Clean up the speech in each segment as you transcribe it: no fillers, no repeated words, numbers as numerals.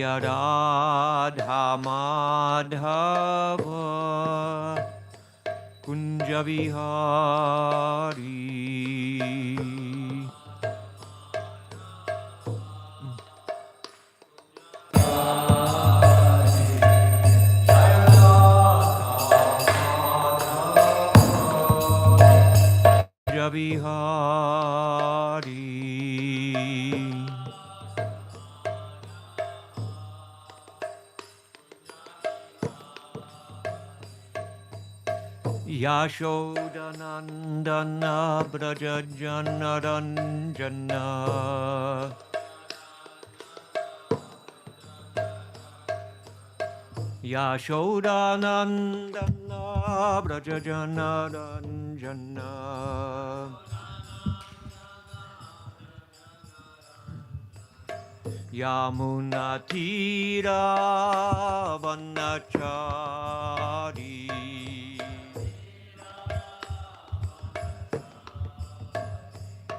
Jaya Radha Madhava Kunja Vihari. Vihari. Yashodanandana Brajajana Ranjana Yashodanandana Brajajana Ranjana Yamunatira Vanachari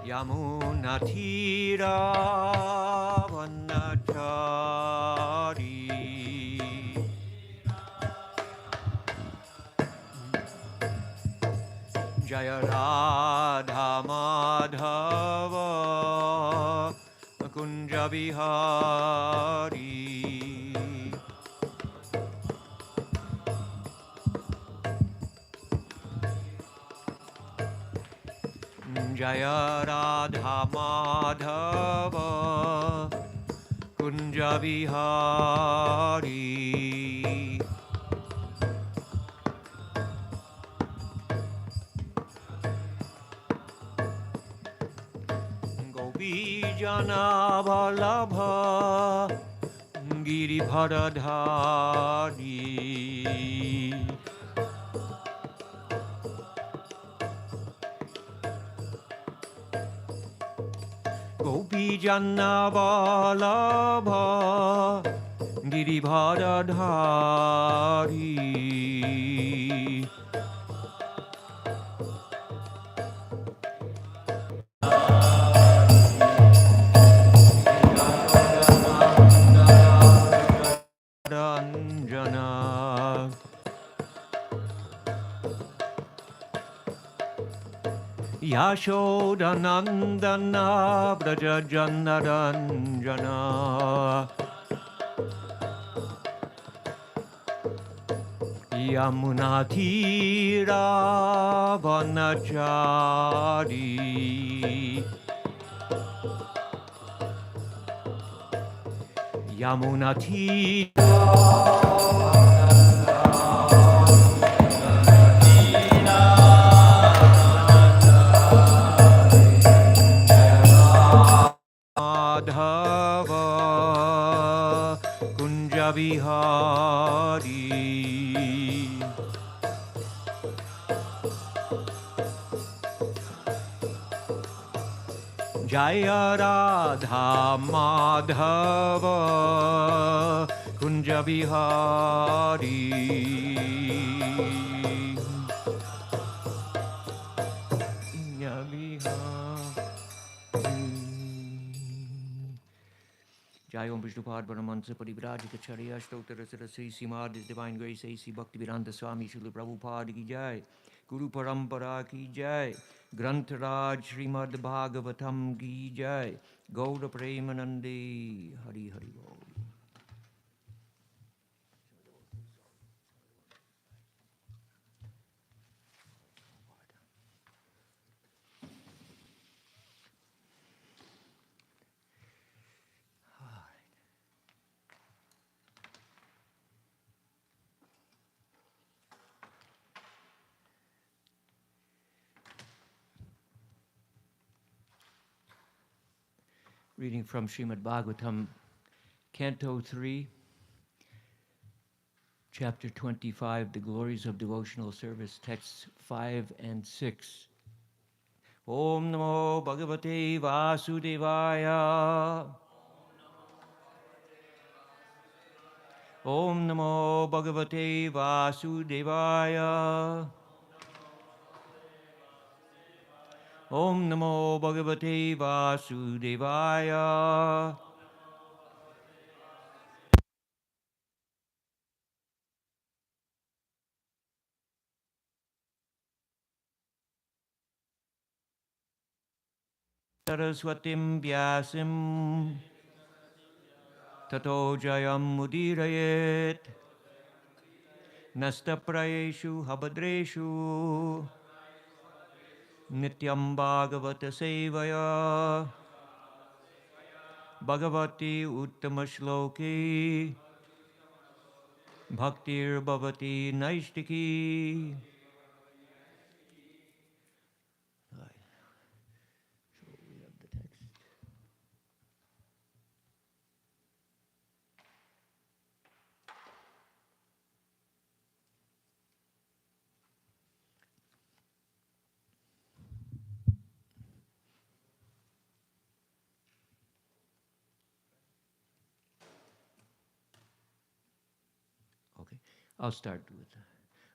Yamunatira Vanachari Jaya Radha Madhava Kunja Vihari. Jaya Radha Madhava Kunja Vihari. Vijana Vallabha Giribharadhari Gopijana Vallabha Giribharadhari Yashodanandana Brajajana Ranjana Yamunatira Vanachari Yamunatira Madhava Kunja Vihari Jaya Radha Madhava Kunja Vihari Jai Om Vishnupad Brahmansa Parivrajika Charya Stotara Sarasri Śrimad His Divine Grace A.C. Bhaktivedanta Swami Srila Prabhupada Ki Jai Guru Parampara Ki Jai Grantaraj Śrimad Bhāgavatam Ki Jai Gaura Premanande Hari Hari Bol. Reading from Śrimad Bhāgavatam, Canto 3, Chapter 25, The Glories of Devotional Service, Texts 5 and 6. Om Namo Bhagavate Vasudevaya. Om Namo Bhagavate Vasudevaya. Om Namo Bhagavate Vasudevaya. Saraswatim Vyasim Tato Jayam Mudirayet Nastaprayeshu Habadreshu Nityam Bhagavata Sevaya Bhagavati Uttamashloki Bhaktir Bhavati Naishtiki. Right. So we have the text. Okay, I'll start with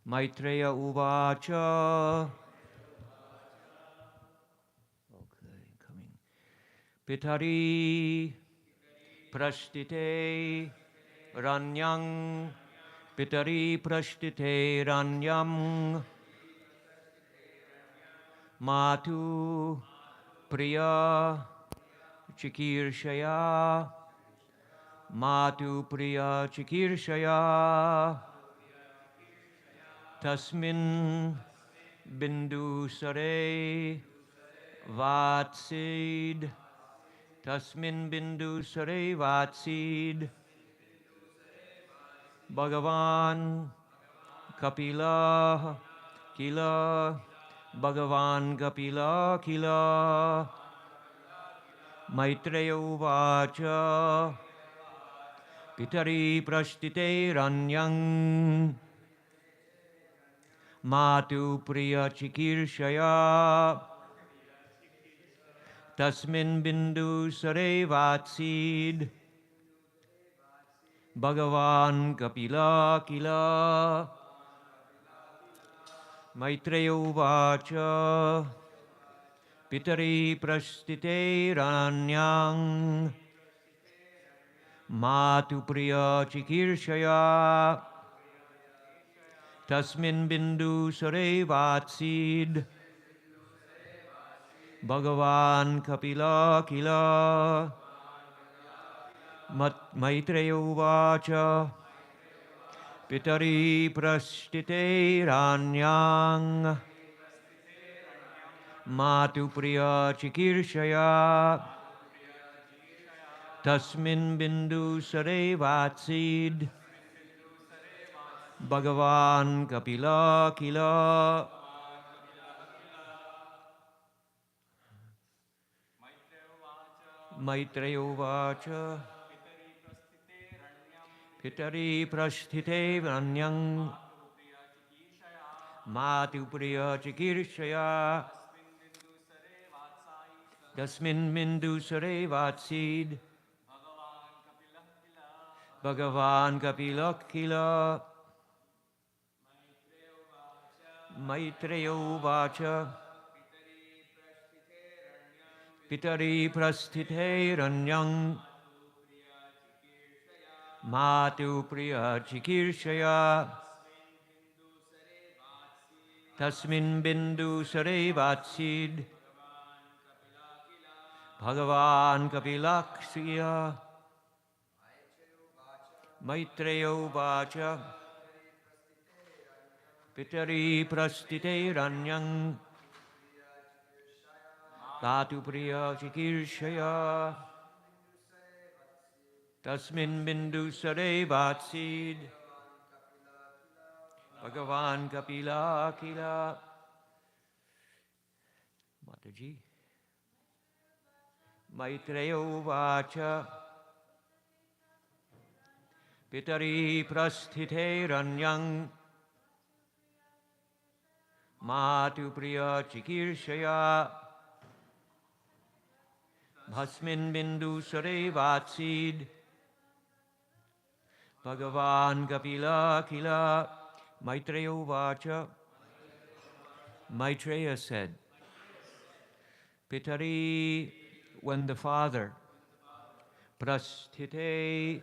Maitreya Uvacha. Okay, coming. Pitari Prashtite Ranyang. Pitari Prashtite Ranyam. Matu Priya Chikirshaya. Matu Priya Chikirshaya. Tasmin Bindu Sare Vatsid. Tasmin Bindu Sare Vatsid. Bhagavan Kapila Kila. Bhagavan Kapila Kila. Maitreya Uvacha. Pitari Prashtite Ranyang. Matu Priya Chikirshaya. Tasmin Bindu Sare Vatsid. Bhagavan Kapila Kila. Maitreya Uvacha. Pitari Prashtite Ranyang. Matu Priya Chikirshaya. Tasmin Bindu Sare Vatsid. Bhagavan Kapila Kila. Maitreya Uvacha. Pitari Prashtite Ranyang. Matu Priya Chikirshaya. Tasmin Bindu Sare Vatsid. Bhagavan Kapila Kila. Maitreya Uvacha. Pitari Prasthite Ranyang. Matu Priya Chikirshaya. Tasmin Bindu Sare Vatsid. Bhagavan Kapila Kila. Maitreya Uvacha. Pitari Prasthite Ranyang. Matu Priya Chikirshaya. Tasmin Bindu Sare Vatsid. Bhagavan Kapilakshya. Maitreya Uvacha. Pitari Prasthite Ranyang. Matu Priya Chikirshaya. Tasmin Bindu Sare Vatsid. Bhagavan Kapila Kila. Mataji. Maitreya Uvacha. Pitari Prasthite Ranyang. Matu Priya Chikirshaya. Bhasmin Bindu Sare Vatsid. Bhagavan Kapila Kila. Maitreya Uvacha. Maitreya said, Pitari, when the father, Prasthite,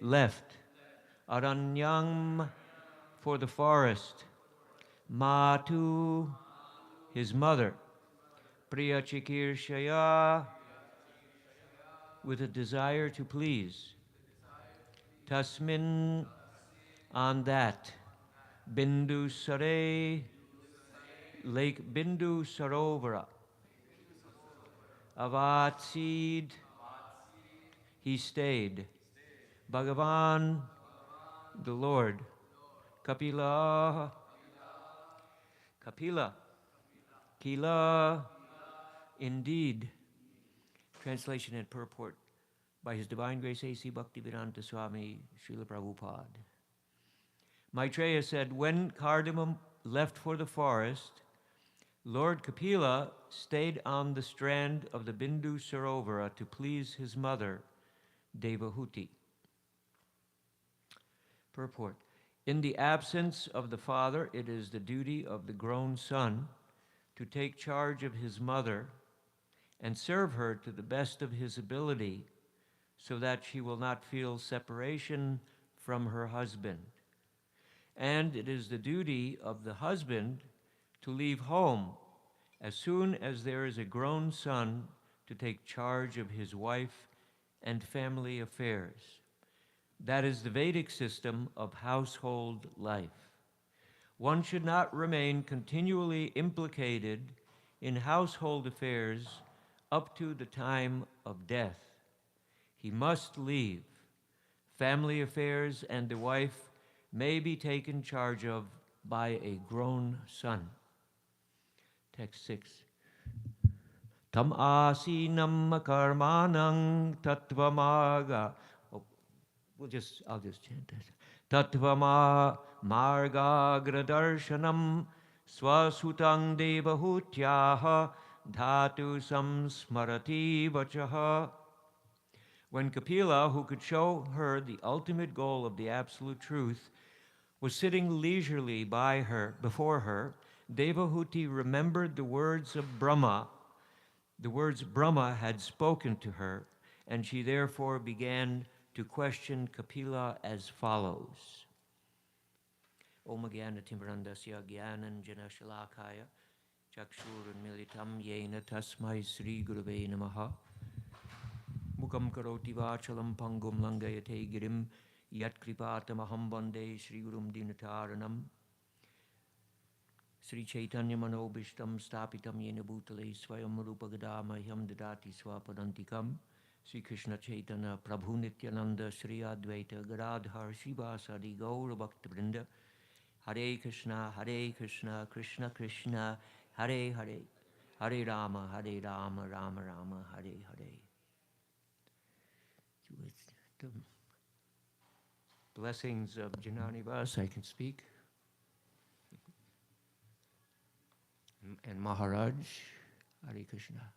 left, Aranyam, for the forest, Matu, his mother, Priya Chikirshaya, with a desire to please. Tasmin, on that. Bindu Sare, Lake Bindu Sarovara. Avatsid, he stayed. Bhagavan, the Lord. Kapila, Kapila, Kila, indeed. Translation and purport by His Divine Grace A.C. Bhaktivedanta Swami Srila Prabhupada. Maitreya said, when Cardamom left for the forest, Lord Kapila stayed on the strand of the Bindu Sarovara to please his mother, Devahuti. Purport. In the absence of the father, it is the duty of the grown son to take charge of his mother and serve her to the best of his ability so that she will not feel separation from her husband. And it is the duty of the husband to leave home as soon as there is a grown son to take charge of his wife and family affairs. That is the Vedic system of household life. One should not remain continually implicated in household affairs up to the time of death. He must leave. Family affairs and the wife may be taken charge of by a grown son. Text 6. Tam asinam karmanang tattvamaga. I'll just chant this. Tattvama margagradarshanam swasutang devahutyaha dhatu samsmarati vachaha. When Kapila, who could show her the ultimate goal of the absolute truth, was sitting leisurely before her, Devahuti remembered the words of Brahma. The words Brahma had spoken to her, and she therefore began to question Kapila as follows. Om Jnanatimbrandasya Jnananjana Shalakaya Chakshurunmilitam Yena Tasmai Sri Gurave Namaha Mukam Karoti Vachalam Pangum Langayate Girim Yat Kripatamaham Bande Sri Gurum Dinataranam Sri Chaitanya Manobishtam Stapitam Yena Bhutale Swayam Rupagadama Yam Dadati Swapadantikam Sri Krishna Chaitanya Prabhu Nityananda Sri Advaita Gadadhar Srivasadi Gaura Bhakta Vrinda Hare Krishna Krishna Krishna Hare Hare Hare Rama Rama Rama Hare Hare. With the blessings of Janani Vas, I can speak. And Maharaj, Hare Krishna.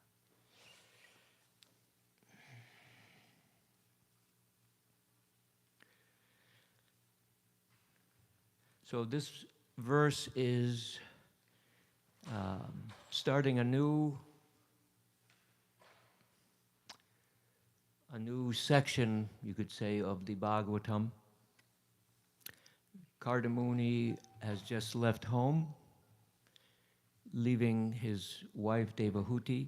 So this verse is starting a new section, you could say, of the Bhāgavatam. Kardamuni has just left home, leaving his wife Devahuti.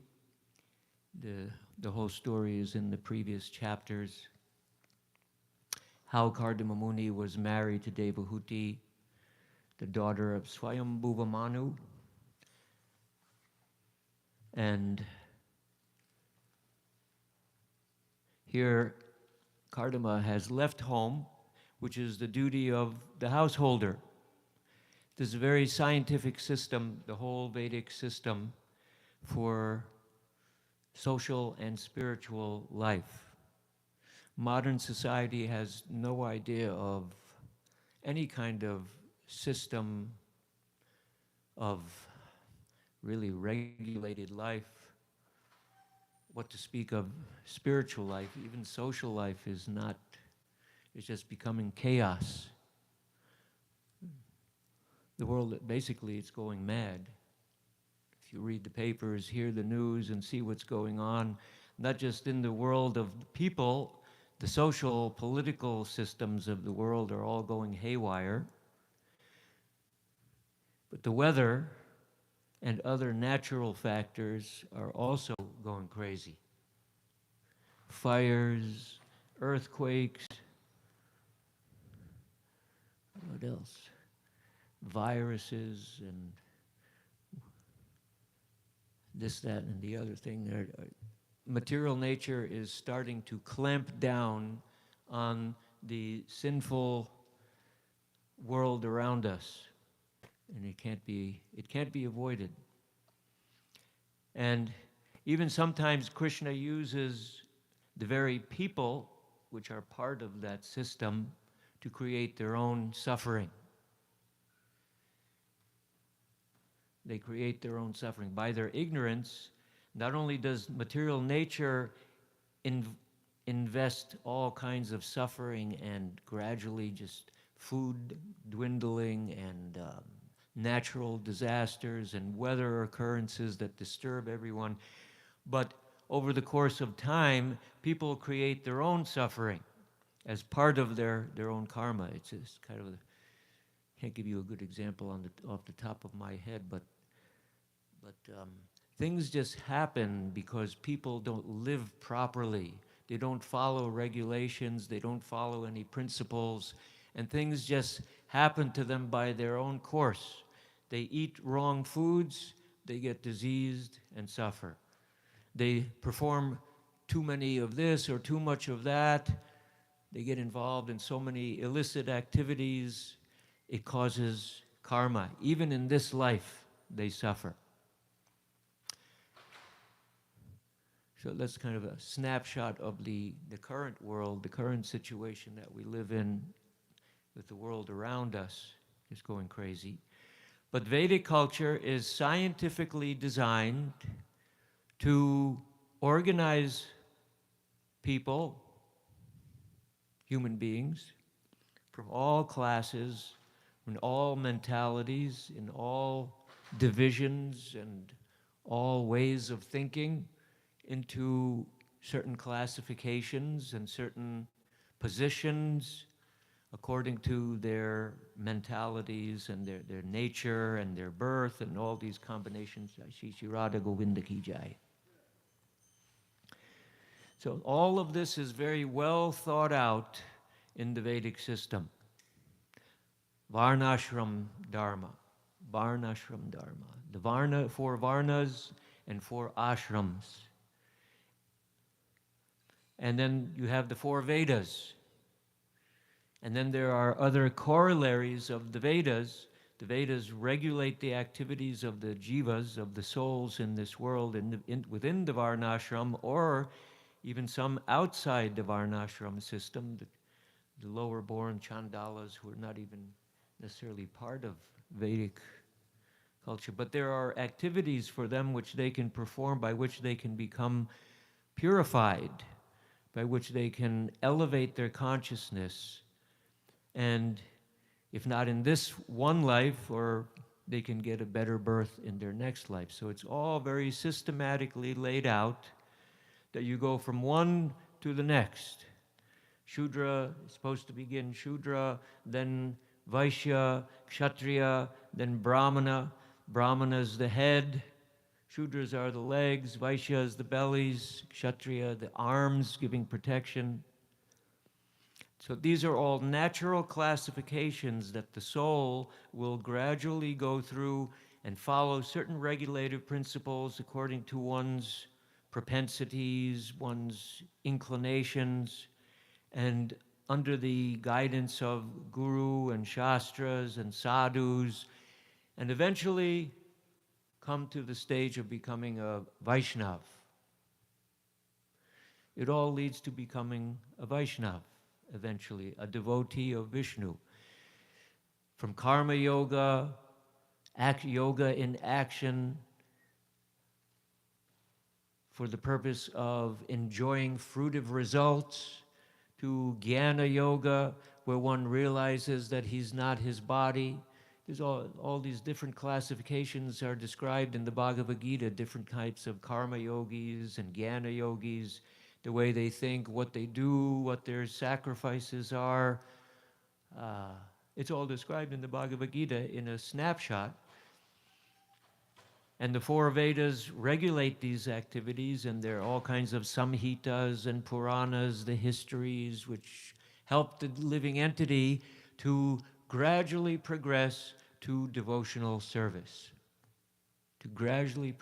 The whole story is in the previous chapters. How Kardamuni was married to Devahuti, the daughter of Swayambhuva Manu, and here Kardama has left home, which is the duty of the householder. This is a very scientific system, the whole Vedic system for social and spiritual life. Modern society has no idea of any kind of system of really regulated life. What to speak of spiritual life, even social life is not, it's just becoming chaos. The world, basically, it's going mad. If you read the papers, hear the news, and see what's going on, not just in the world of people, the social, political systems of the world are all going haywire. But the weather and other natural factors are also going crazy. Fires, earthquakes, what else? Viruses and this, that, and the other thing. Material nature is starting to clamp down on the sinful world around us, and it can't be avoided. And even sometimes Krishna uses the very people which are part of that system to create their own suffering. They create their own suffering. By their ignorance, not only does material nature invest all kinds of suffering and gradually just food dwindling and natural disasters and weather occurrences that disturb everyone, but over the course of time, people create their own suffering as part of their own karma. It's just kind of can't give you a good example off the top of my head, but things just happen because people don't live properly. They don't follow regulations. They don't follow any principles. And things just happen to them by their own course. They eat wrong foods, they get diseased and suffer. They perform too many of this or too much of that. They get involved in so many illicit activities. It causes karma. Even in this life, they suffer. So that's kind of a snapshot of the current world, the current situation that we live in with the world around us is going crazy. But Vedic culture is scientifically designed to organize people, human beings, from all classes, from all mentalities, in all divisions and all ways of thinking, into certain classifications and certain positions according to their mentalities and their nature and their birth and all these combinations. Shri Radha Govinda Ki Jai. So all of this is very well thought out in the Vedic system. Varnashram Dharma. Varnashram Dharma. The Varna, 4 Varnas and 4 ashrams. And then you have the 4 Vedas. And then there are other corollaries of the Vedas. The Vedas regulate the activities of the jivas, of the souls in this world, within the Varnashram, or even some outside the Varnashram system, the lower-born Chandalas who are not even necessarily part of Vedic culture. But there are activities for them which they can perform, by which they can become purified, by which they can elevate their consciousness. And if not in this one life, or they can get a better birth in their next life. So it's all very systematically laid out that you go from one to the next. Shudra is supposed to begin Shudra, then Vaishya, Kshatriya, then Brahmana. Brahmana is the head, Shudras are the legs, Vaishya is the bellies, Kshatriya the arms giving protection. So these are all natural classifications that the soul will gradually go through and follow certain regulative principles according to one's propensities, one's inclinations, and under the guidance of guru and shastras and sadhus, and eventually come to the stage of becoming a Vaishnav. It all leads to becoming a Vaishnav, eventually, a devotee of Vishnu. From karma yoga, yoga in action, for the purpose of enjoying fruitive results, to jnana yoga, where one realizes that he's not his body. There's all these different classifications are described in the Bhagavad Gita, different types of karma yogis and jnana yogis, the way they think, what they do, what their sacrifices are. It's all described in the Bhagavad Gita in a snapshot. And the four Vedas regulate these activities, and there are all kinds of samhitas and Puranas, the histories, which help the living entity to gradually progress to devotional service, to gradually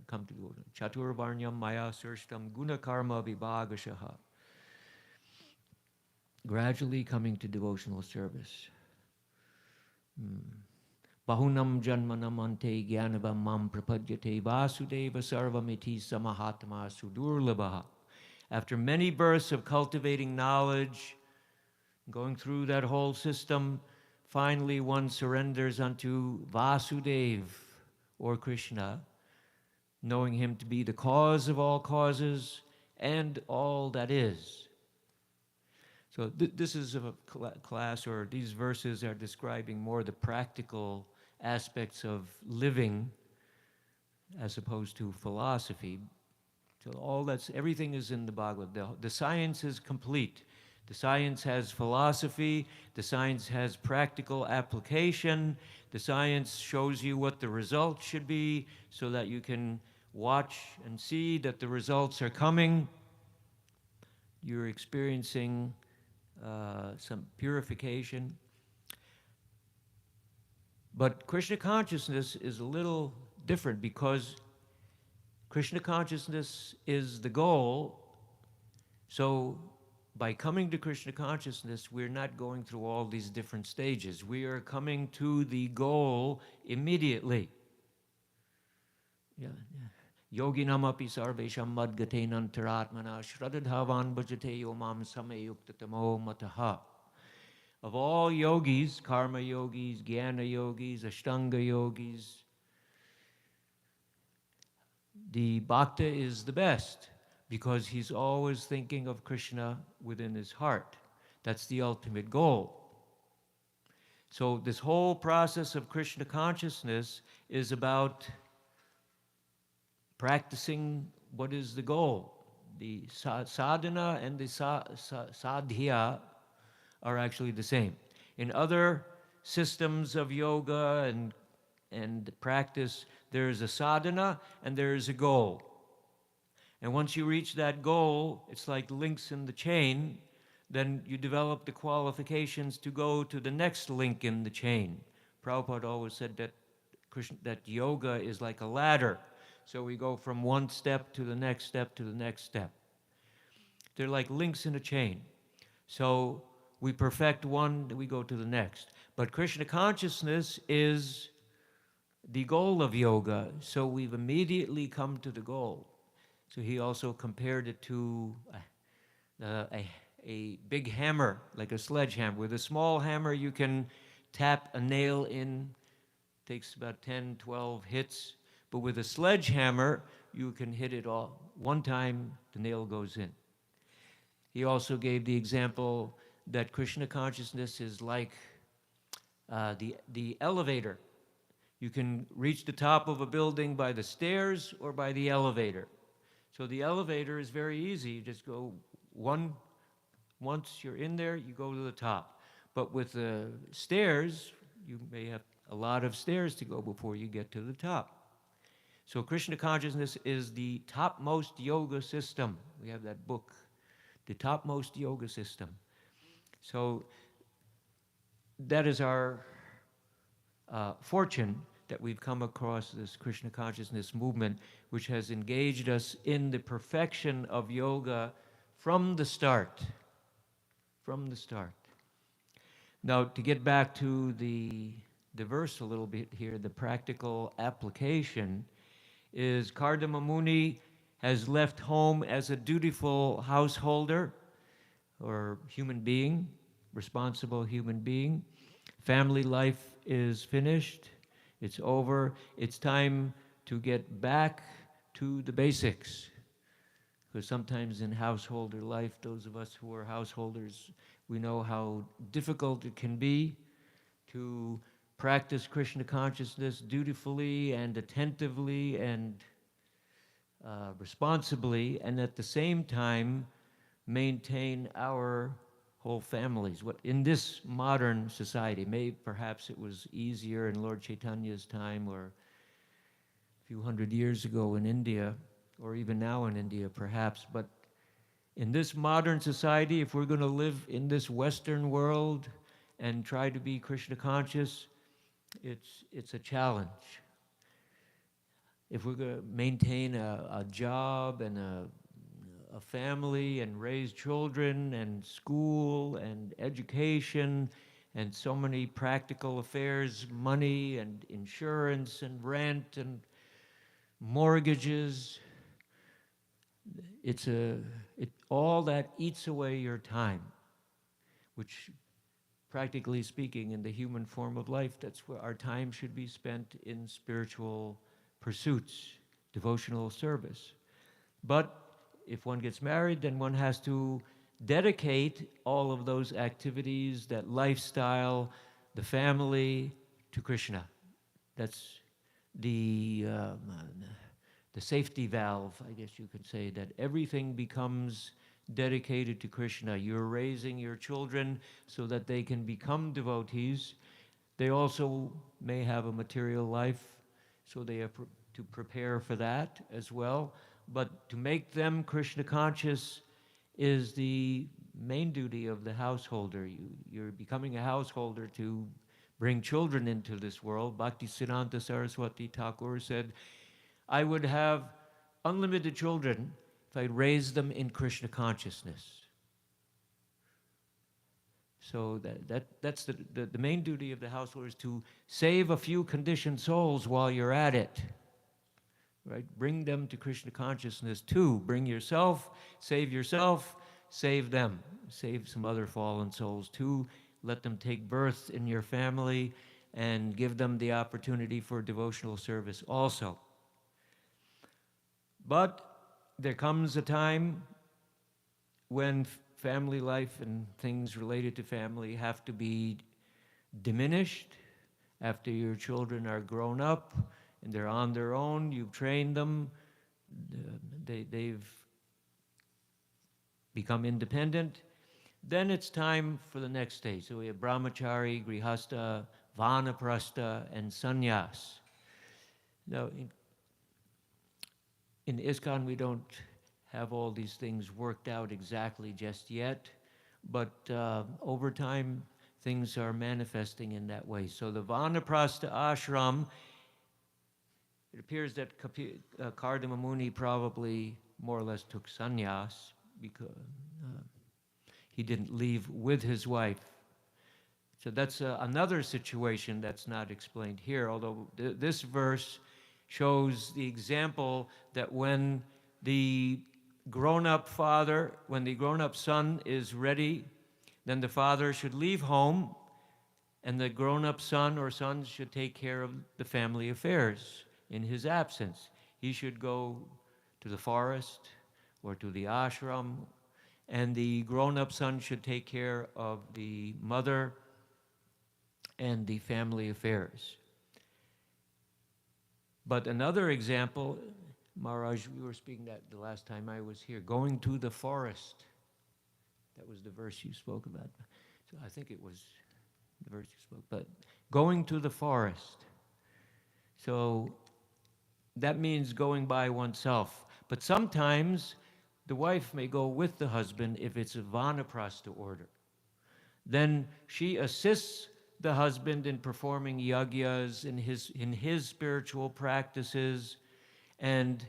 come to devotion. Chaturvarnyam maya sirshtam gunakarma vibhagashaha. Gradually coming to devotional service. Bahunam janmanam ante jnanavam mam prapadyate vasudeva sarvamiti samahatma sudurlabha. After many births of cultivating knowledge, going through that whole system, finally one surrenders unto Vasudeva, or Krishna, knowing him to be the cause of all causes and all that is. So this is a class, or these verses are describing more the practical aspects of living as opposed to philosophy. So everything is in the Bhagavad. The science is complete. The science has philosophy, the science has practical application, the science shows you what the results should be so that you can watch and see that the results are coming. You're experiencing some purification. But Krishna consciousness is a little different because Krishna consciousness is the goal. So by coming to Krishna consciousness, we're not going through all these different stages. We are coming to the goal immediately. Yoginam api sarvesham madgate nantaratmana shradadhavan bhajate yomam sameyuktatamo mataha. Of all yogis, karma yogis, jnana yogis, ashtanga yogis, the bhakta is the best because he's always thinking of Krishna within his heart. That's the ultimate goal. So this whole process of Krishna consciousness is about practicing what is the goal. The sadhana and the sadhya are actually the same. In other systems of yoga and practice, there's a sadhana and there's a goal. And once you reach that goal, it's like links in the chain, then you develop the qualifications to go to the next link in the chain. Prabhupada always said that yoga is like a ladder. So we go from one step to the next step to the next step. They're like links in a chain. So we perfect one, then we go to the next. But Krishna consciousness is the goal of yoga, so we've immediately come to the goal. So he also compared it to a big hammer, like a sledgehammer. With a small hammer, you can tap a nail in, takes about 10, 12 hits. But with a sledgehammer, you can hit it all. One time, the nail goes in. He also gave the example that Krishna consciousness is like the elevator. You can reach the top of a building by the stairs or by the elevator. So the elevator is very easy. You just go once you're in there, you go to the top. But with the stairs, you may have a lot of stairs to go before you get to the top. So Krishna consciousness is the topmost yoga system. We have that book, The Topmost Yoga System. So that is our fortune that we've come across this Krishna consciousness movement, which has engaged us in the perfection of yoga from the start. From the start. Now, to get back to the verse a little bit here, the practical application is Kardama Muni has left home as a dutiful householder or human being, responsible human being. Family life is finished. It's over. It's time to get back to the basics. Because sometimes in householder life, those of us who are householders, we know how difficult it can be to practice Krishna consciousness dutifully and attentively and responsibly, and at the same time maintain our whole families. What in this modern society, perhaps it was easier in Lord Chaitanya's time or few hundred years ago in India, or even now in India perhaps, but in this modern society, if we're going to live in this Western world and try to be Krishna conscious, it's a challenge. If we're going to maintain a job and a family and raise children and school and education and so many practical affairs, money and insurance and rent and mortgages, all that eats away your time, which practically speaking in the human form of life, that's where our time should be spent in spiritual pursuits, devotional service. But if one gets married, then one has to dedicate all of those activities, that lifestyle, the family, to Krishna. That's the safety valve, I guess you could say, that everything becomes dedicated to Krishna. You're raising your children so that they can become devotees. They also may have a material life, so they have to prepare for that as well. But to make them Krishna conscious is the main duty of the householder. You're becoming a householder to bring children into this world. Bhaktisiddhanta Saraswati Thakur said, I would have unlimited children if I raised them in Krishna consciousness. So that's the main duty of the householder, is to save a few conditioned souls while you're at it. Right? Bring them to Krishna consciousness too. Bring yourself, save them. Save some other fallen souls too. Let them take birth in your family and give them the opportunity for devotional service also. But there comes a time when family life and things related to family have to be diminished after your children are grown up and they're on their own. You've trained them. They've become independent. Then it's time for the next stage. So we have brahmachari, grihastha, vanaprastha, and sannyas. Now, in ISKCON, we don't have all these things worked out exactly just yet, but over time, things are manifesting in that way. So the vanaprastha ashram, it appears that Kardama Muni probably more or less took sannyas because he didn't leave with his wife. So that's another situation that's not explained here, although this verse shows the example that when the grown-up son is ready, then the father should leave home, and the grown-up son or sons should take care of the family affairs in his absence. He should go to the forest or to the ashram, and the grown-up son should take care of the mother and the family affairs. But another example, Maharaj, we were speaking that the last time I was here, going to the forest. That was the verse you spoke about. So I think it was the verse you spoke, but going to the forest. So that means going by oneself. But sometimes the wife may go with the husband if it's a vanaprastha order. Then she assists the husband in performing yagyas, in his spiritual practices, and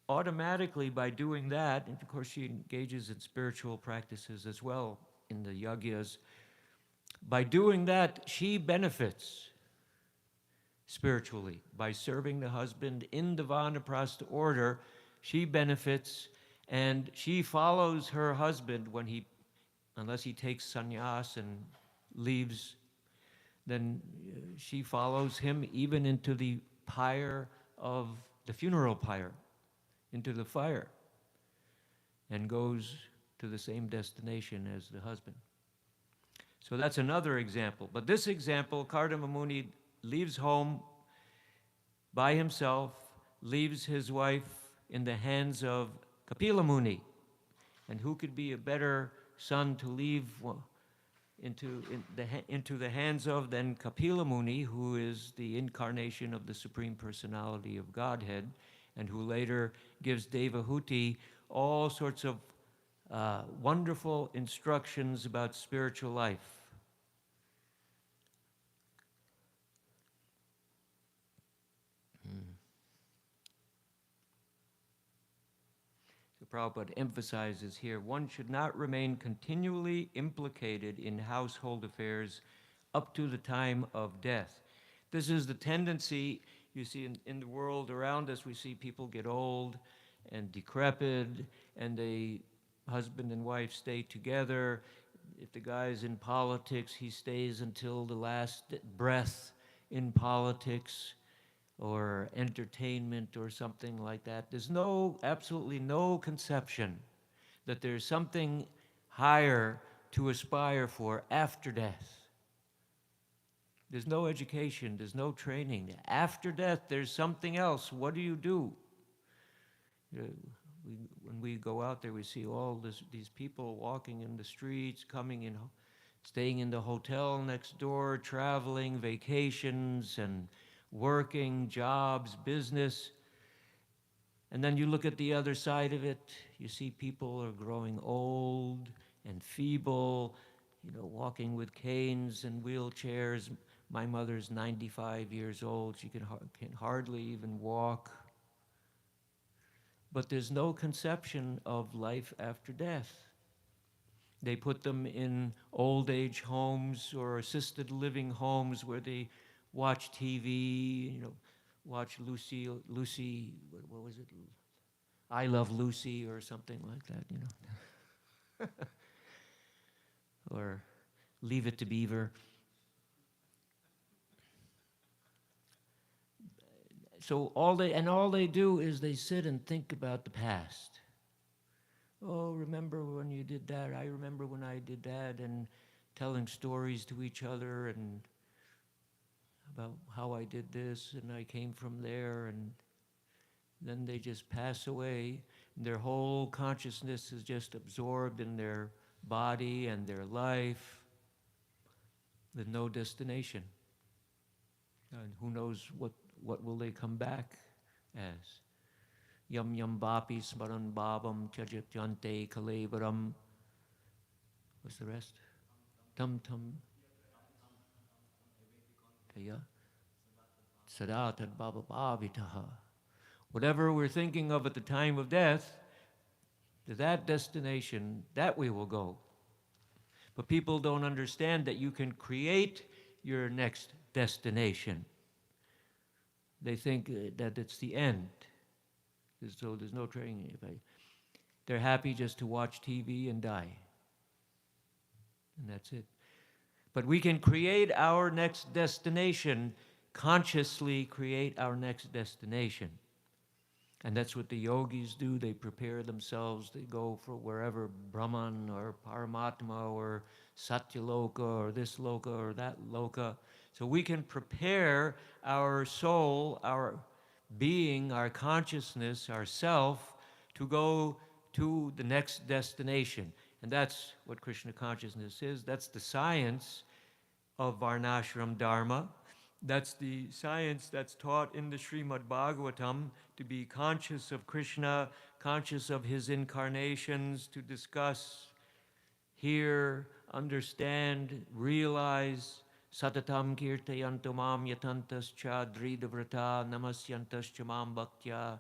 automatically by doing that, and of course she engages in spiritual practices as well in the yagyas, by doing that she benefits spiritually. By serving the husband in the vanaprastha order, she benefits, and she follows her husband unless he takes sannyas and leaves, then she follows him even into the pyre of the funeral pyre, into the fire, and goes to the same destination as the husband. So that's another example. But this example, Kardama Muni leaves home by himself, leaves his wife in the hands of Kapila Muni. And who could be a better son to leave into the hands of then Kapila Muni, who is the incarnation of the Supreme Personality of Godhead, and who later gives Devahuti all sorts of wonderful instructions about spiritual life. So Prabhupada emphasizes here, one should not remain continually implicated in household affairs up to the time of death. This is the tendency you see in the world around us. We see people get old and decrepit, and they, husband and wife, stay together. If the guy's in politics, he stays until the last breath in politics or entertainment or something like that. There's absolutely no conception that there's something higher to aspire for after death. There's no education, there's no training. After death, there's something else. What do you do? When we go out there, we see all these people walking in the streets, coming in, staying in the hotel next door, traveling, vacations, and working, jobs, business. And then you look at the other side of it, you see people are growing old and feeble, walking with canes and wheelchairs. My mother's 95 years old. She can hardly even walk. But there's no conception of life after death. They put them in old age homes or assisted living homes where they watch TV, watch Lucy, what was it? I Love Lucy or something like that, or Leave It to Beaver. So all they do is they sit and think about the past. Oh, remember when you did that? I remember when I did that, and telling stories to each other and about how I did this and I came from there, and then they just pass away. And their whole consciousness is just absorbed in their body and their life with no destination. And who knows what will they come back as? Yam yam bapi smaran babam chajyante kalevaram. What's the rest? Tum tum. Kaya. Sadatad baba bhavitaha. Whatever we're thinking of at the time of death, to that destination, that we will go. But people don't understand that you can create your next destination. They think that it's the end. So there's no training. They're happy just to watch TV and die. And that's it. But we can create our next destination, consciously create our next destination. And that's what the yogis do. They prepare themselves. They go for wherever, Brahman or Paramatma or Satyaloka or this loka or that loka. So we can prepare our soul, our being, our consciousness, our self, to go to the next destination. And that's what Krishna consciousness is. That's the science of Varnashram Dharma. That's the science that's taught in the Śrimad Bhāgavatam, to be conscious of Krishna, conscious of his incarnations, to discuss, hear, understand, realize. Satatam kirtayanto mam yatantascha dridavrata namasyantascha mam bhaktya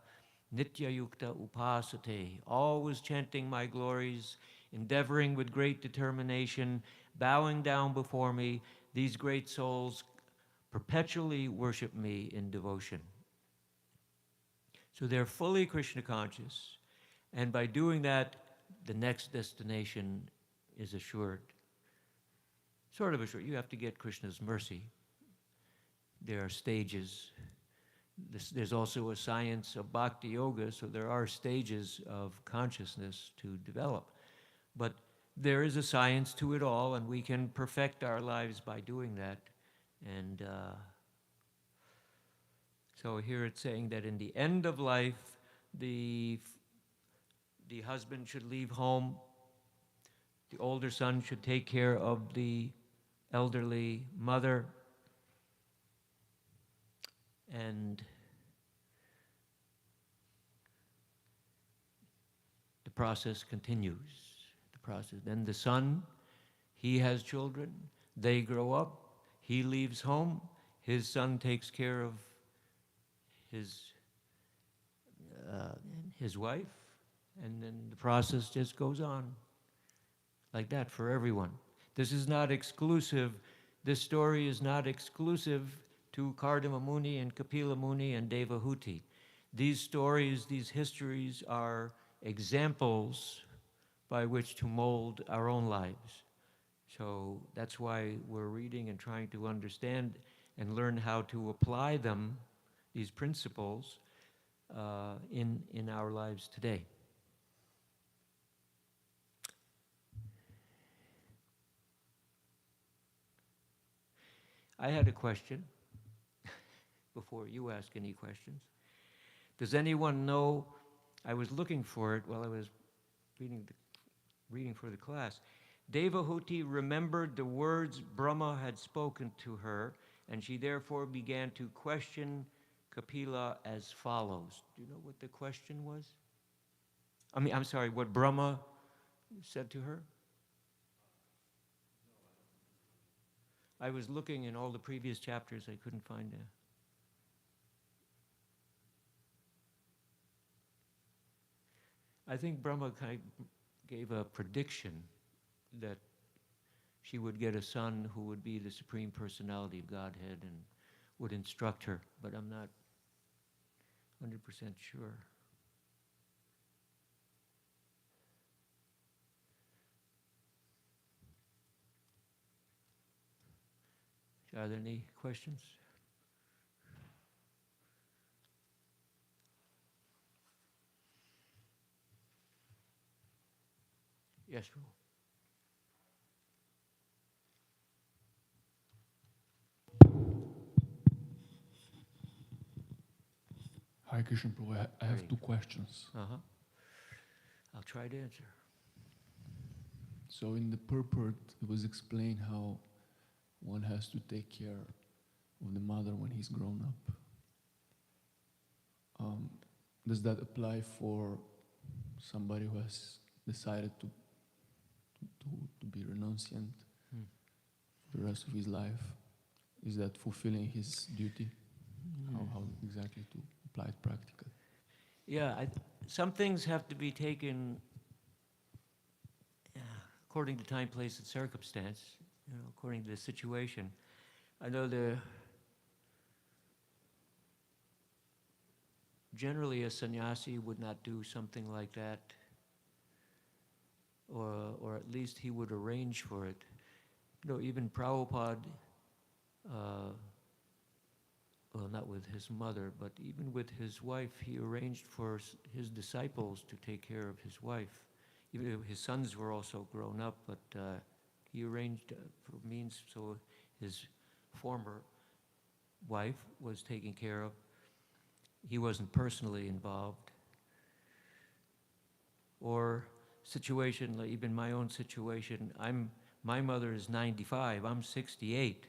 nitya yukta upasate. Always chanting my glories, endeavoring with great determination, bowing down before me, these great souls perpetually worship me in devotion. So they're fully Krishna conscious, and by doing that, the next destination is assured. Sort of assured. You have to get Krishna's mercy. There are stages. There's also a science of bhakti yoga, so there are stages of consciousness to develop. But there is a science to it all, and we can perfect our lives by doing that. And so here it's saying that in the end of life, the husband should leave home The older son should take care of the elderly mother, and the process continues. Then the son, he has children, they grow up, he leaves home, his son takes care of his wife, and then the process just goes on like that for everyone. This is not exclusive. This story is not exclusive to Kardama Muni and Kapila Muni and Devahuti. These stories, these histories are examples by which to mold our own lives. So that's why we're reading and trying to understand and learn how to apply them, these principles, in our lives today. I had a question before you ask any questions. Does anyone know, I was looking for it while I was reading for the class. Devahuti remembered the words Brahma had spoken to her, and she therefore began to question Kapila as follows. Do you know what the question was? I'm sorry, what Brahma said to her? I was looking in all the previous chapters, I couldn't find it. I think Brahma kind of gave a prediction that she would get a son who would be the Supreme Personality of Godhead and would instruct her, but I'm not 100% sure. Are there any questions? Yes, Prabhu. Hare Krishna, Prabhu. I have two questions. I'll try to answer. So in the purport, it was explained how one has to take care of the mother when he's grown up. Does that apply for somebody who has decided to be renunciant for the rest of his life? Is that fulfilling his duty? How exactly to apply it practically? Yeah, some things have to be taken according to time, place, and circumstance, according to the situation. I know generally a sannyasi would not do something like that, or at least he would arrange for it. Even Prabhupada, well, not with his mother, but even with his wife, he arranged for his disciples to take care of his wife. Even his sons were also grown up, but he arranged for means so his former wife was taken care of. He wasn't personally involved. Or situation, like even my own situation, my mother is 95, I'm 68.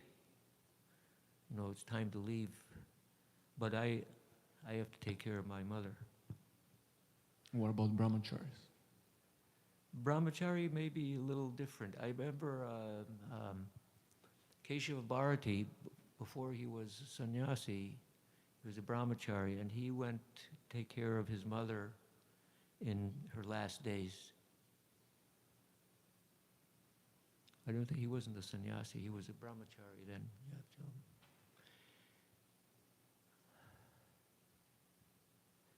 It's time to leave. But I have to take care of my mother. What about brahmacharis? Brahmachari may be a little different. I remember Keshava Bharati, before he was a sannyasi, he was a brahmachari, and he went to take care of his mother in her last days. I don't think he wasn't a sannyasi, he was a brahmachari then. Yeah, so.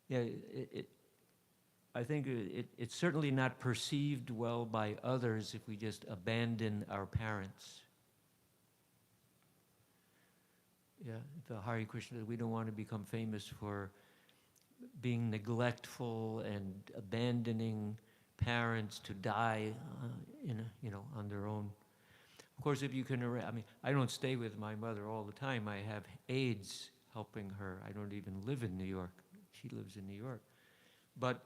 Yeah, I think it's certainly not perceived well by others if we just abandon our parents. Yeah, the Hare Krishna, we don't want to become famous for being neglectful and abandoning parents to die, on their own. Of course, if you can, I don't stay with my mother all the time. I have aides helping her. I don't even live in New York. She lives in New York. But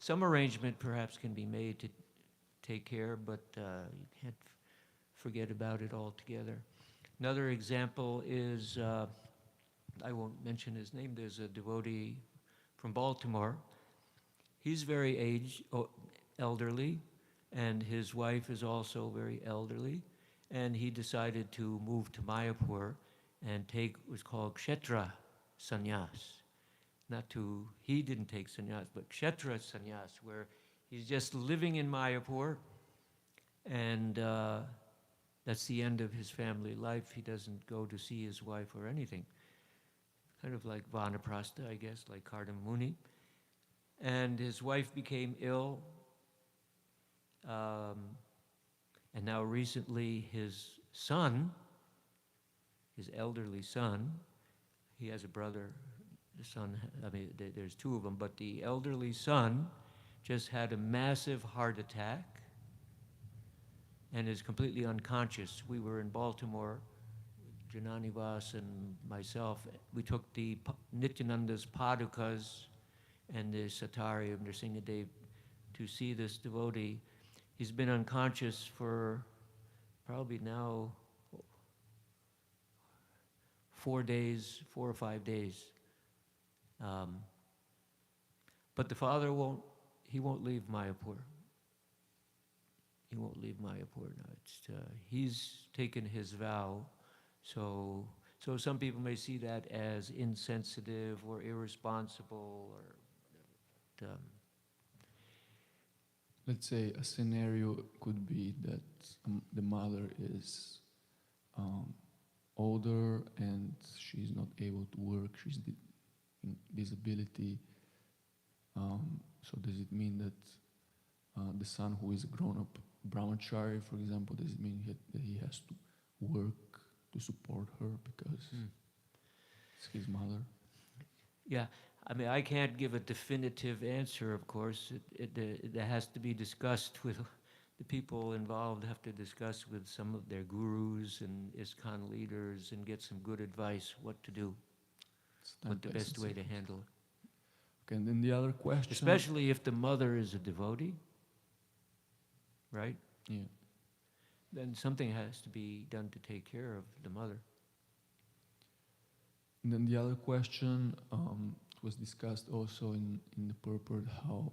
some arrangement perhaps can be made to take care, but you can't forget about it altogether. Another example is, I won't mention his name, there's a devotee from Baltimore. He's very elderly, and his wife is also very elderly, and he decided to move to Mayapur and take what's called Kshetra Sannyas. He didn't take sannyas, but Kshetra Sannyas, where he's just living in Mayapur, and that's the end of his family life. He doesn't go to see his wife or anything. Kind of like Vanaprastha, I guess, like Kardama Muni. And his wife became ill, and now recently his son, his elderly son, he has a brother, the son, there's two of them, but the elderly son just had a massive heart attack and is completely unconscious. We were in Baltimore, Janani Vas and myself. We took the Nityananda's Padukas and the Satari of Nrsingadev to see this devotee. He's been unconscious for probably now 4 or 5 days. But the father won't leave Mayapur. He won't leave Mayapur now. He's taken his vow, so some people may see that as insensitive or irresponsible, or let's say a scenario could be that the mother is older and she's not able to work, she's in disability. So does it mean that the son who is a grown-up brahmachari, for example, does it mean that he has to work to support her because it's his mother? Yeah, I can't give a definitive answer, of course. It has to be discussed with the people involved, have to discuss with some of their gurus and ISKCON leaders and get some good advice what to do, what the best way to handle it. Okay, and then the other question... Especially if the mother is a devotee, right? Yeah. Then something has to be done to take care of the mother. And then the other question was discussed also in the purport, how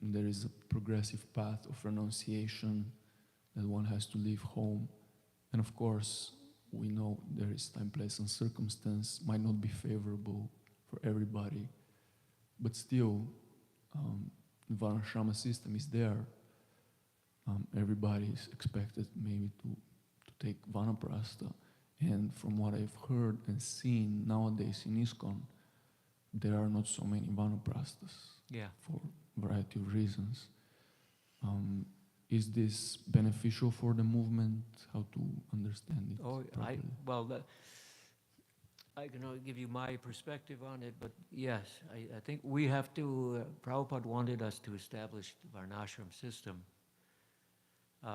there is a progressive path of renunciation, that one has to leave home. And of course, we know there is time, place, and circumstance, might not be favorable for everybody, but still, the Varnashrama system is there. Everybody is expected maybe to take Vanaprastha. And from what I've heard and seen nowadays in ISKCON, there are not so many Vanaprasthas for a variety of reasons. Is this beneficial for the movement? How to understand it properly? I can only give you my perspective on it, but yes, I think we have to, Prabhupada wanted us to establish the Varnashram system.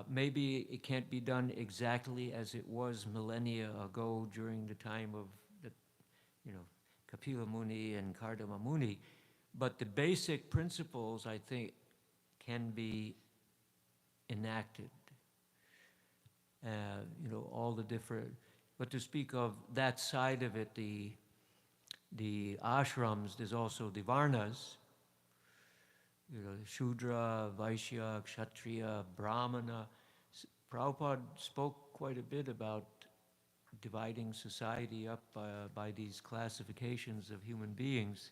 Maybe it can't be done exactly as it was millennia ago during the time of Kapila Muni and Kardama Muni, but the basic principles, I think, can be enacted. All the different, but to speak of that side of it, the ashrams, there's also the varnas, Shudra, Vaishya, Kshatriya, Brahmana. Prabhupada spoke quite a bit about dividing society up by these classifications of human beings.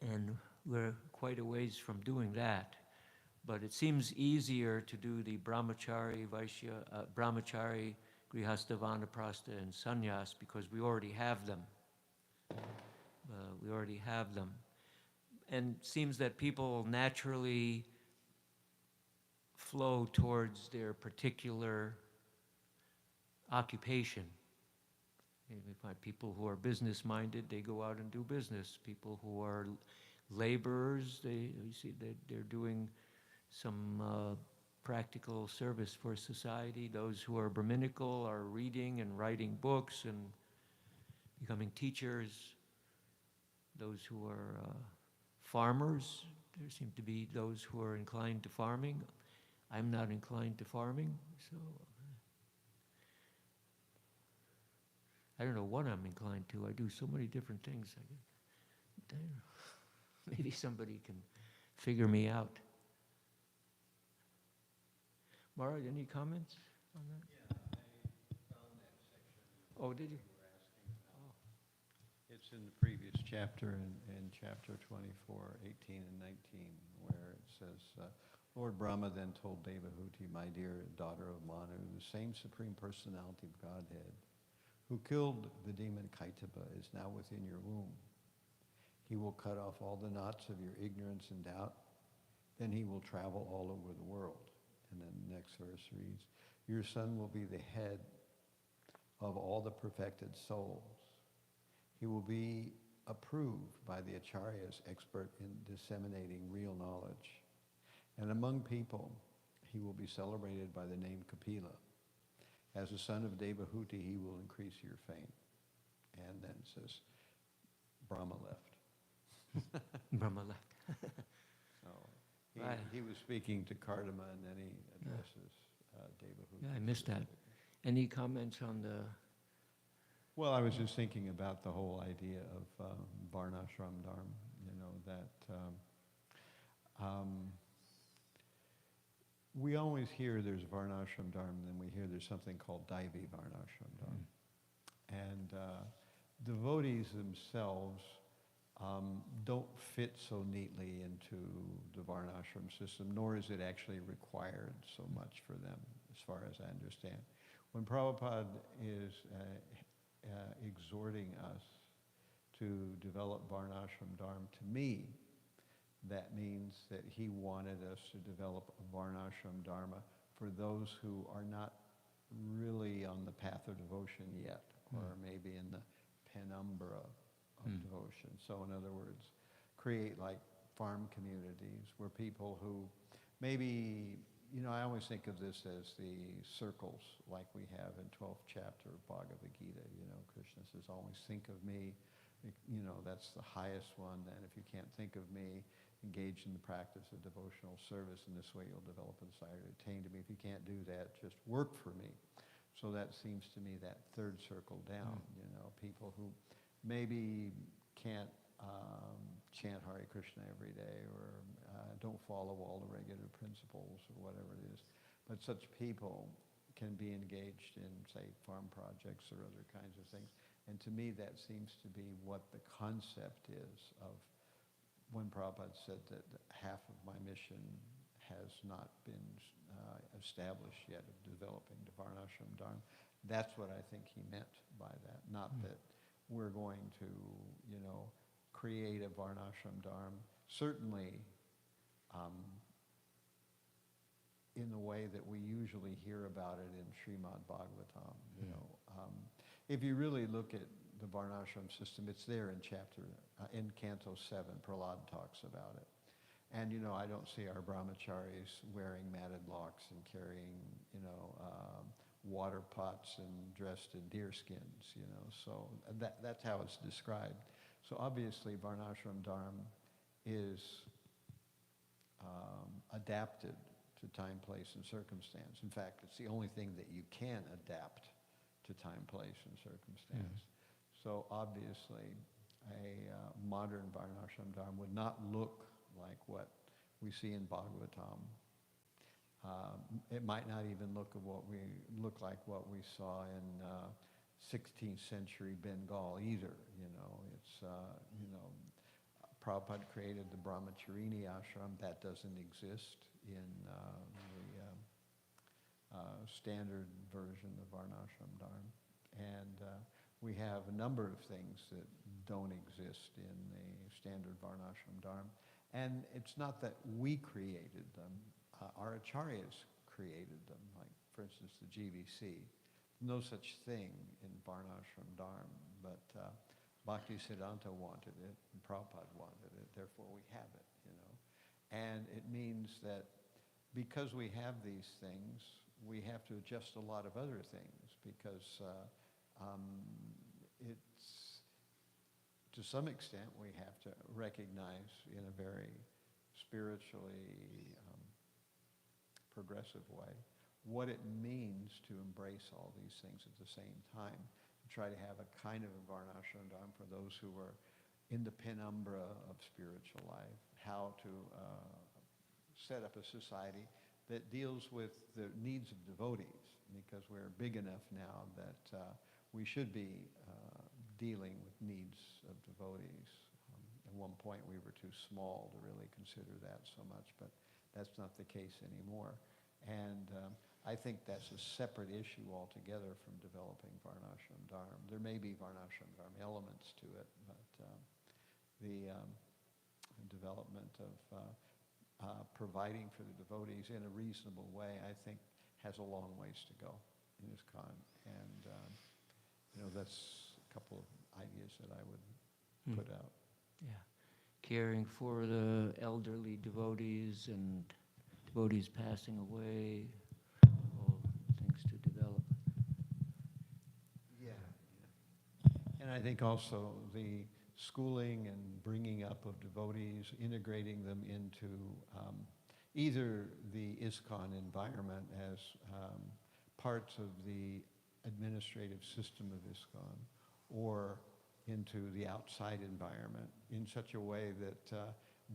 And we're quite a ways from doing that. But it seems easier to do the brahmachari, Vaishya, brahmachari, grihastha, vanaprastha, and sannyas because we already have them. And it seems that people naturally flow towards their particular occupation. We find people who are business-minded, they go out and do business. People who are laborers, they're doing some practical service for society. Those who are Brahminical are reading and writing books and becoming teachers. Those who are farmers, There seem to be those who are inclined to farming. I'm not inclined to farming, so I don't know what I'm inclined to. I do so many different things. I don't know. Maybe somebody can figure me out. Mara, any comments on that? Yeah, I found that section. Oh, did you? You were asking about. It's in the previous chapter, in chapter 24, 18 and 19, where it says, Lord Brahma then told Devahuti, my dear daughter of Manu, the same Supreme Personality of Godhead, who killed the demon Kaitaba, is now within your womb. He will cut off all the knots of your ignorance and doubt. Then he will travel all over the world. And then the next verse reads, your son will be the head of all the perfected souls. He will be approved by the acharyas, expert in disseminating real knowledge. And among people, he will be celebrated by the name Kapila. As a son of Devahuti, he will increase your fame. And then it says, Brahma left. Brahma left. So Right. he was speaking to Kardama, and then he addresses Devahuti. Yeah, I missed that. Any comments on the... Well, I was just thinking about the whole idea of Varnashram Dharma, that we always hear there's Varnashram Dharma, and then we hear there's something called Daivi Varnashram Dharma. And devotees themselves don't fit so neatly into the Varnashram system, nor is it actually required so much for them, as far as I understand. When Prabhupada is exhorting us to develop Varnashram Dharma, to me, that means that he wanted us to develop a Varnashram Dharma for those who are not really on the path of devotion yet, or maybe in the penumbra of devotion. So in other words, create like farm communities where people who maybe, I always think of this as the circles like we have in 12th chapter of Bhagavad Gita. Krishna says, always think of me. That's the highest one. And if you can't think of me, engage in the practice of devotional service. In this way, you'll develop a desire to attain to me. If you can't do that, just work for me. So that seems to me that third circle down, people who maybe can't chant Hare Krishna every day, or don't follow all the regular principles, or whatever it is. But such people can be engaged in, say, farm projects or other kinds of things. And to me, that seems to be what the concept is of when Prabhupada said that half of my mission has not been established yet of developing the Varnashram Dharma. That's what I think he meant by that. Not that we're going to, create a Varnashram Dharma. Certainly, in the way that we usually hear about it in Śrimad Bhāgavatam. If you really look at the Varnashram system, it's there in Canto 7, Prahlad talks about it. And, I don't see our brahmacharis wearing matted locks and carrying, water pots and dressed in deer skins, So that's how it's described. So obviously, Varnashram Dharma is adapted to time, place, and circumstance. In fact, it's the only thing that you can adapt to time, place, and circumstance. So obviously, a modern Varnashram Dharma would not look like what we see in Bhāgavatam. It might not even look like what we saw in 16th century Bengal either. It's Prabhupada created the Brahmacharini ashram. That doesn't exist in the standard version of Varnashram Dharma. And we have a number of things that don't exist in the standard Varnashram Dharma. And it's not that we created them. Our acharyas created them, like, for instance, the GVC. No such thing in Varnashram Dharma, but Bhaktisiddhanta wanted it, and Prabhupada wanted it, therefore we have it, And it means that because we have these things, we have to adjust a lot of other things, because it's, to some extent, we have to recognize in a very spiritually progressive way, what it means to embrace all these things at the same time, to try to have a kind of a varnashram dharma for those who are in the penumbra of spiritual life, how to set up a society that deals with the needs of devotees, because we're big enough now that we should be dealing with needs of devotees. At one point we were too small to really consider that so much, but that's not the case anymore. And I think that's a separate issue altogether from developing Varnashram Dharma. There may be Varnashram Dharma elements to it, but the development of providing for the devotees in a reasonable way, I think, has a long ways to go in ISKCON. And that's a couple of ideas that I would put out. Yeah, caring for the elderly devotees and devotees passing away, all things to develop. Yeah. And I think also the schooling and bringing up of devotees, integrating them into either the ISKCON environment as parts of the administrative system of ISKCON, or into the outside environment in such a way that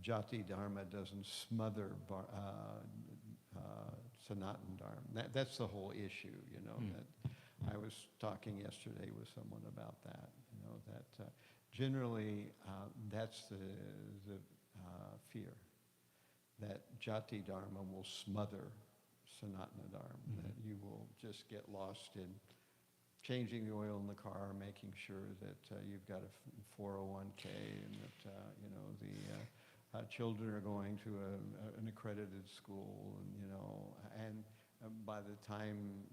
Jati Dharma doesn't smother Sanatan Dharma. That's the whole issue, that I was talking yesterday with someone about that, that generally that's the fear, that Jati Dharma will smother Sanatana Dharma, that you will just get lost in changing the oil in the car, making sure that you've got a 401k and that, the children are going to an accredited school, and by the time,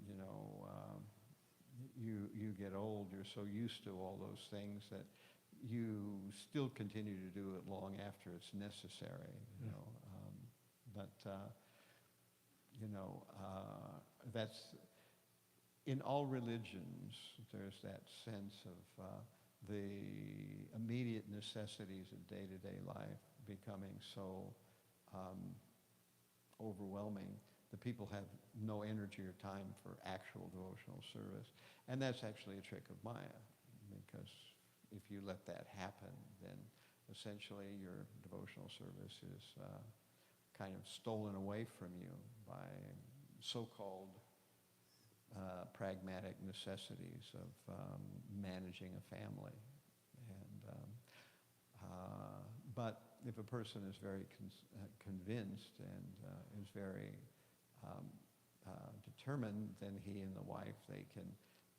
you get old, you're so used to all those things that you still continue to do it long after it's necessary, that's, in all religions, there's that sense of the immediate necessities of day-to-day life becoming so overwhelming that people have no energy or time for actual devotional service. And that's actually a trick of Maya, because if you let that happen, then essentially your devotional service is kind of stolen away from you by so-called pragmatic necessities of managing a family. But if a person is very convinced and is very determined, then he and the wife, they can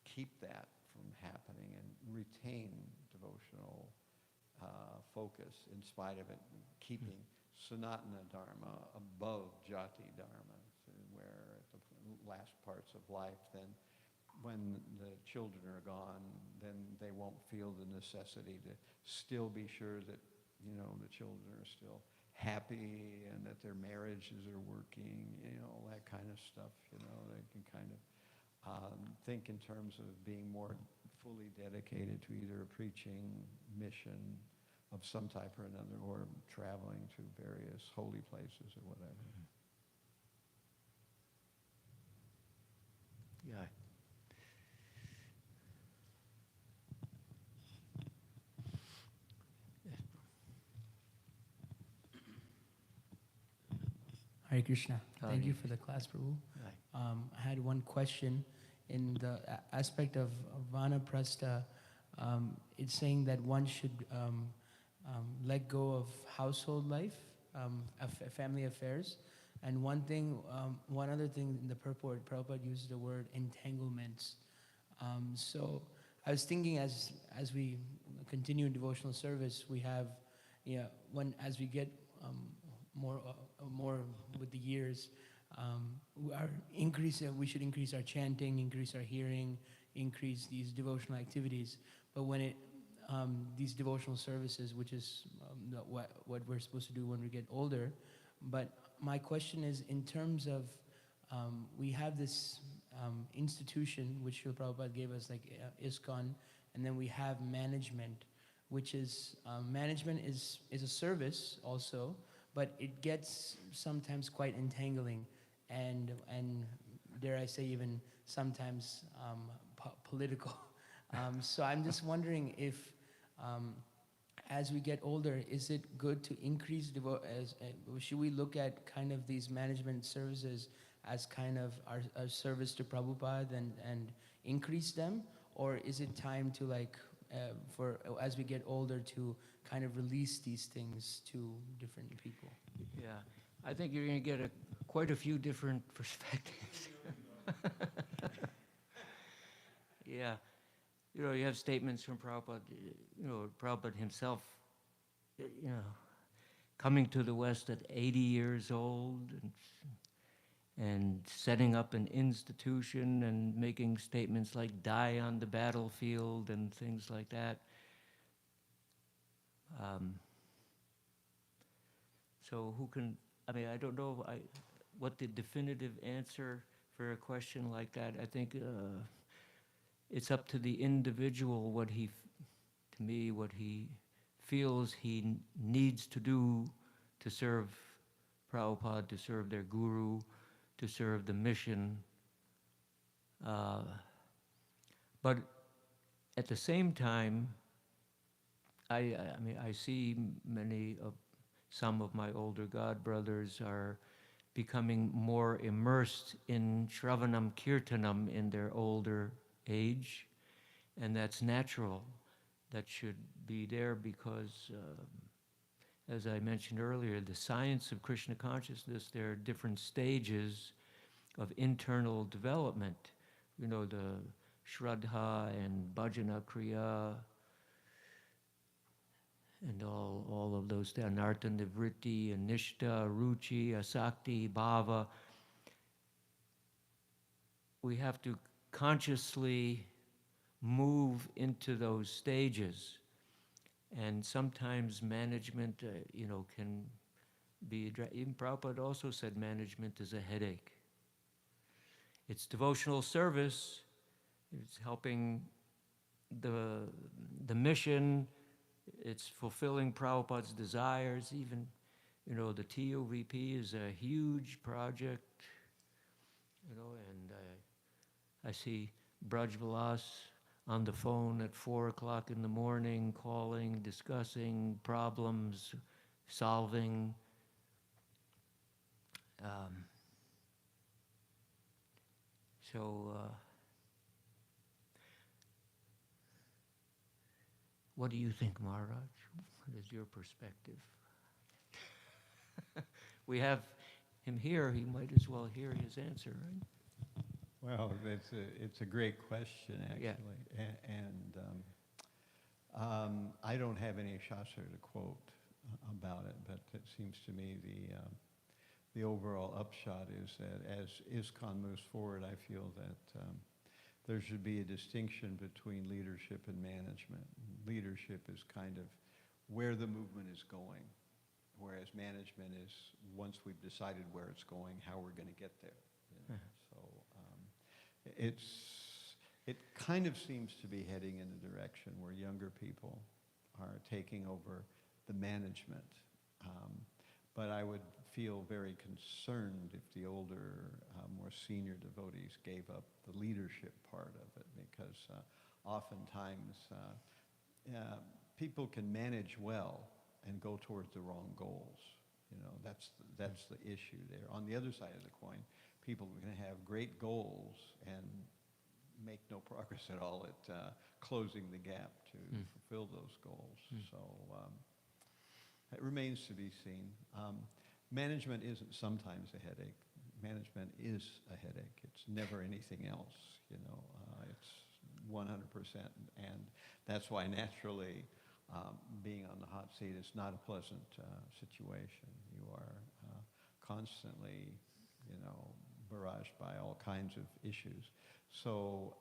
keep that from happening and retain devotional focus in spite of it, keeping Sanatana Dharma above Jati Dharma, where at the last parts of life, then when the children are gone, then they won't feel the necessity to still be sure that, the children are still happy and that their marriages are working, all that kind of stuff, they can kind of think in terms of being more fully dedicated to either a preaching mission of some type or another, or traveling to various holy places or whatever. Yeah. Hare Krishna. Hare Thank you for the class, Prabhu. Right. I had one question. In the aspect of Vanaprastha, it's saying that one should let go of household life, family affairs. And one other thing in the purport, Prabhupada uses the word entanglements. So I was thinking as we continue in devotional service, we have, as we get more with the years, we should increase our chanting, increase our hearing, increase these devotional activities. But when these devotional services, which is what we're supposed to do when we get older, but my question is, in terms of, we have this institution, which Srila Prabhupada gave us, like ISKCON, and then we have management, which is, management is a service also, but it gets sometimes quite entangling, and dare I say even sometimes political. So I'm just wondering if, as we get older, is it good to increase should we look at kind of these management services as kind of our service to Prabhupada and increase them, or is it time to for as we get older to kind of release these things to different people? Yeah, I think you're going to get quite a few different perspectives. Yeah, you have statements from Prabhupada, Prabhupada himself, coming to the West at 80 years old and setting up an institution and making statements like die on the battlefield and things like that. So I don't know what the definitive answer for a question like that. I think it's up to the individual what he feels he needs to do to serve Prabhupada, to serve their guru, to serve the mission. But at the same time, I see some of my older god brothers are becoming more immersed in Shravanam Kirtanam in their older age, and that's natural. That should be there because, as I mentioned earlier, the science of Krishna consciousness, there are different stages of internal development. The Shraddha and Bhajana Kriya, and all of those, Anartha Nivritti, and Nishta, Ruchi, Asakti, Bhava. We have to consciously move into those stages. And sometimes management, can be, even Prabhupada also said management is a headache. It's devotional service, it's helping the mission, it's fulfilling Prabhupada's desires. Even, the TOVP is a huge project, and I see Braj Vilas on the phone at 4 o'clock in the morning, calling, discussing problems, solving. What do you think, Maharaj? What is your perspective? We have him here. He might as well hear his answer, right? Well, it's a great question, actually. Yeah. And I don't have any shastra to quote about it, but it seems to me the overall upshot is that as ISKCON moves forward, I feel that there should be a distinction between leadership and management. Leadership is kind of where the movement is going, whereas management is once we've decided where it's going, how we're going to get there. So it kind of seems to be heading in a direction where younger people are taking over the management. But I would feel very concerned if the older, more senior devotees gave up the leadership part of it, because oftentimes people can manage well and go towards the wrong goals. That's the issue there. On the other side of the coin, people can have great goals and make no progress at all at closing the gap to fulfill those goals. So it remains to be seen. Management isn't sometimes a headache. Management is a headache. It's never anything else. It's 100%, and that's why naturally being on the hot seat is not a pleasant situation. You are constantly, barraged by all kinds of issues. So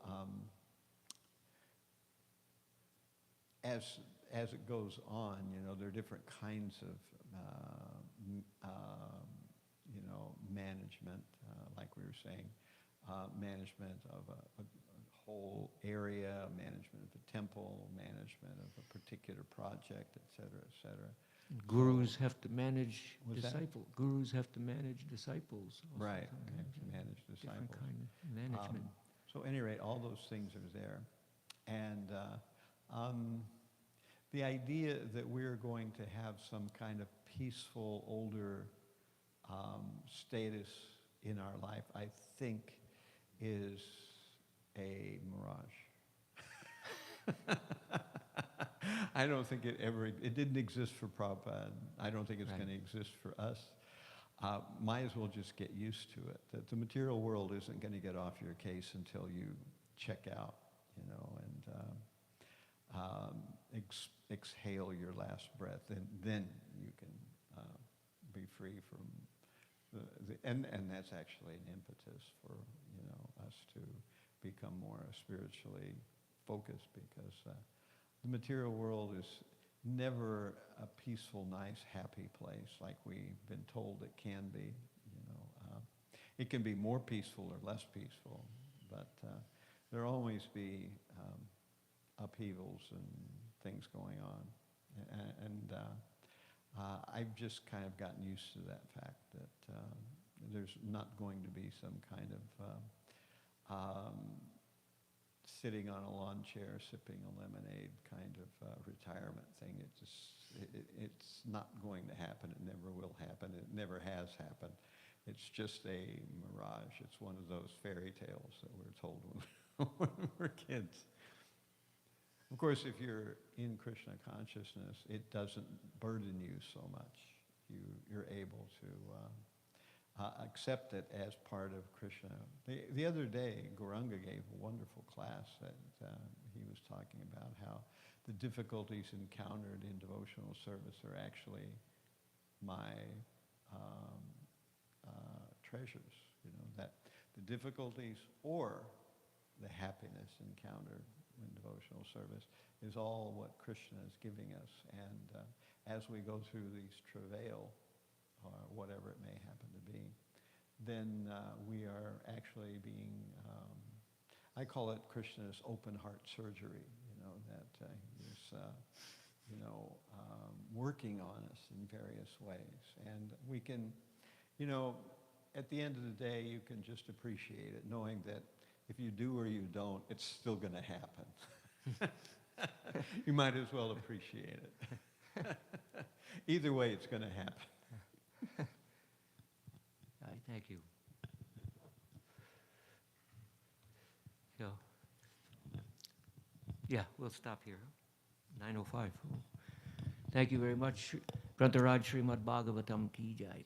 as it goes on, there are different kinds of management, like we were saying, management of a whole area, management of a temple, management of a particular project, et cetera, et cetera. Gurus have to manage Was that? disciples. Gurus have to manage disciples. also Right, sometimes, we have to yeah. manage Different disciples. kind of management. So at any rate, all those things are there. And the idea that we're going to have some kind of peaceful, older status in our life, I think is a mirage. I don't think it didn't exist for Prabhupada. I don't think it's Right. going to exist for us. Might as well just get used to it. That the material world isn't going to get off your case until you check out, and exhale your last breath, and then you can be free from and that's actually an impetus for us to become more spiritually focused, because the material world is never a peaceful, nice, happy place like we've been told it can be. It can be more peaceful or less peaceful, but there'll always be upheavals and things going on. And I've just kind of gotten used to that fact that there's not going to be some kind of sitting on a lawn chair sipping a lemonade kind of retirement thing. It's not going to happen. It never will happen. It never has happened. It's just a mirage. It's one of those fairy tales that we're told when we're kids. Of course, if you're in Krishna consciousness, it doesn't burden you so much. You're able to accept it as part of Krishna. The other day, Gauranga gave a wonderful class that he was talking about how the difficulties encountered in devotional service are actually my treasures. That the difficulties or the happiness encountered in devotional service is all what Krishna is giving us. And as we go through these travail, or whatever it may happen to be, then we are actually being, I call it Krishna's open heart surgery, that he's, working on us in various ways. And we can, at the end of the day, you can just appreciate it, knowing that if you do or you don't, it's still going to happen. You might as well appreciate it. Either way, it's going to happen. Thank you. So, yeah, we'll stop here. 9:05. Thank you very much. Grantaraj Śrimad Bhāgavatam ki jai.